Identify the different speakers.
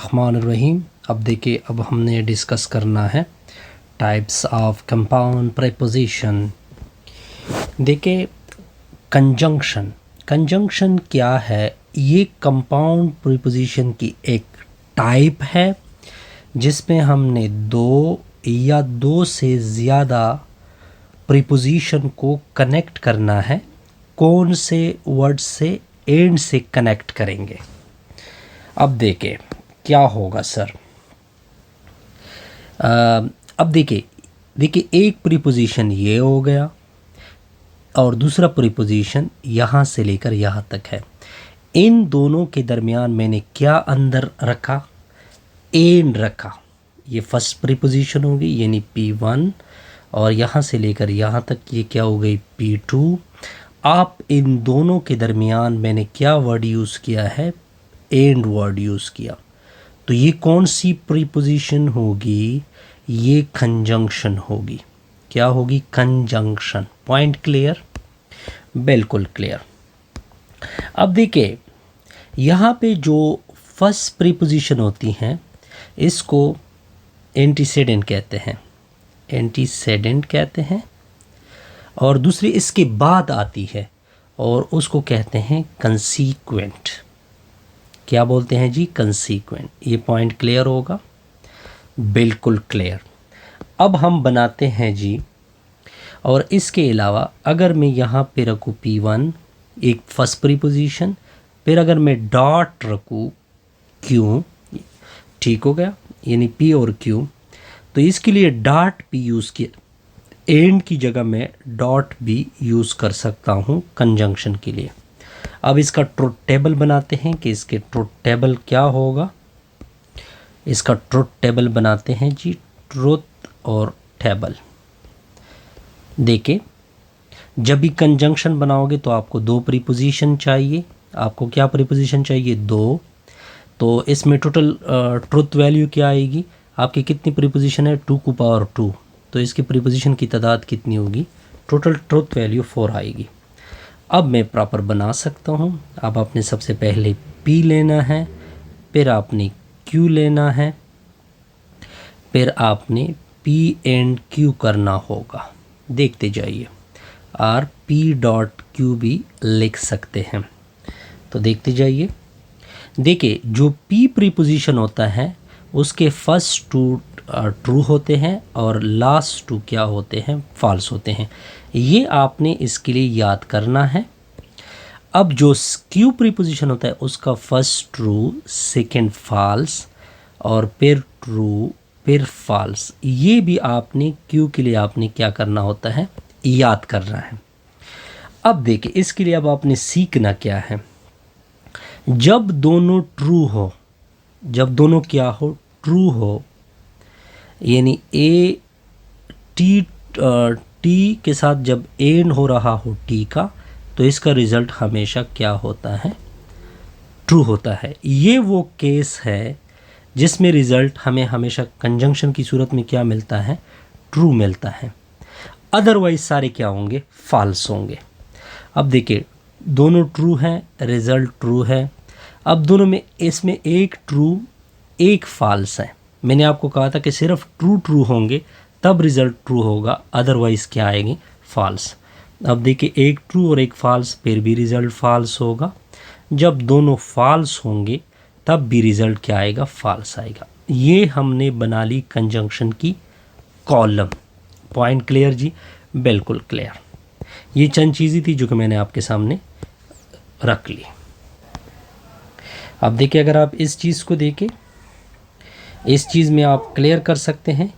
Speaker 1: बिस्मिल्लाहिर्रहमानिर्रहीम। अब देखिए, अब हमने डिस्कस करना है टाइप्स ऑफ कंपाउंड प्रीपोजिशन। देखिए, कंजंक्शन कंजंक्शन क्या है? ये कंपाउंड प्रीपोजिशन की एक टाइप है जिसमें हमने दो या दो से ज़्यादा प्रीपोजिशन को कनेक्ट करना है। कौन से वर्ड से? एंड से कनेक्ट करेंगे। अब देखिए क्या होगा सर। अब देखिए एक प्रीपोजिशन ये हो गया और दूसरा प्रीपोजिशन यहाँ से लेकर यहाँ तक है। इन दोनों के दरमियान मैंने क्या अंदर रखा? एंड रखा। ये फर्स्ट प्रीपोजिशन होगी यानी P1 और यहाँ से लेकर यहाँ तक ये क्या हो गई? P2। आप इन दोनों के दरमियान मैंने क्या वर्ड यूज़ किया है? एंड वर्ड यूज़ किया। तो ये कौन सी प्रीपोजिशन होगी? ये कंजंक्शन होगी। क्या होगी? कंजंक्शन। Point clear? बिल्कुल क्लियर। अब देखिए यहाँ पे जो फर्स्ट प्रीपोजिशन होती हैं इसको एंटीसेडेंट कहते हैं, एंटीसेडेंट कहते हैं, और दूसरी इसके बाद आती है और उसको कहते हैं कंसीक्वेंट। क्या बोलते हैं जी? कंसीक्वेंट। ये पॉइंट क्लियर होगा? बिल्कुल क्लियर। अब हम बनाते हैं जी, और इसके अलावा अगर मैं यहाँ पे रखूँ P1 एक फर्स्ट प्रीपोजिशन, फिर अगर मैं डॉट रखूँ Q, ठीक हो गया, यानी P और Q, तो इसके लिए डॉट P यूज़ किया। एंड की जगह मैं डॉट भी यूज़ कर सकता हूँ कंजंक्शन के लिए। अब इसका ट्रुथ टेबल बनाते हैं कि इसके ट्रुथ टेबल क्या होगा। इसका ट्रुथ टेबल बनाते हैं जी, ट्रुथ और टेबल। देखिए जब भी कंजंक्शन बनाओगे तो आपको दो प्रीपोजिशन चाहिए। आपको क्या प्रीपोजिशन चाहिए? दो। तो इसमें टोटल ट्रुथ वैल्यू क्या आएगी? आपकी कितनी प्रीपोजिशन है? 2 की पावर 2। तो इसकी प्रीपोजिशन की तादाद कितनी होगी? टोटल ट्रुथ वैल्यू 4 आएगी। अब मैं प्रॉपर बना सकता हूँ। अब आपने सबसे पहले P लेना है, फिर आपने Q लेना है, फिर आपने P एंड Q करना होगा। देखते जाइए, और P डॉट Q भी लिख सकते हैं। तो देखते जाइए। देखिए जो P प्रीपोजिशन होता है उसके फर्स्ट टू ट्रू होते हैं और लास्ट टू क्या होते हैं? फॉल्स होते हैं। ये आपने इसके लिए याद करना है। अब जो Q प्रीपोजिशन होता है उसका फर्स्ट ट्रू, सेकंड फॉल्स और फिर ट्रू, फिर फॉल्स। ये भी आपने Q के लिए आपने क्या करना होता है? याद करना है। अब देखिए इसके लिए अब आपने सीखना क्या है। जब दोनों ट्रू हो, जब दोनों क्या हो? ट्रू हो, यानी टी के साथ जब एंड हो रहा हो टी का, तो इसका रिज़ल्ट हमेशा क्या होता है? ट्रू होता है। ये वो केस है जिसमें रिज़ल्ट हमें हमेशा कंजंक्शन की सूरत में क्या मिलता है? ट्रू मिलता है। अदरवाइज सारे क्या होंगे? फॉल्स होंगे। अब देखिए दोनों ट्रू हैं, रिज़ल्ट ट्रू है। अब दोनों में इसमें एक ट्रू एक फॉल्स है। मैंने आपको कहा था कि सिर्फ ट्रू होंगे तब रिज़ल्ट ट्रू होगा, अदरवाइज़ क्या आएगी? फॉल्स। अब देखिए एक ट्रू और एक फॉल्स, फिर भी रिज़ल्ट फॉल्स होगा। जब दोनों फॉल्स होंगे तब भी रिज़ल्ट क्या आएगा? फॉल्स आएगा। ये हमने बना ली कंजंक्शन की कॉलम। पॉइंट क्लियर जी? बिल्कुल क्लियर। ये चंद चीज़ें थी जो कि मैंने आपके सामने रख ली। अब देखिए अगर आप इस चीज़ को देखें, इस चीज़ में आप क्लियर कर सकते हैं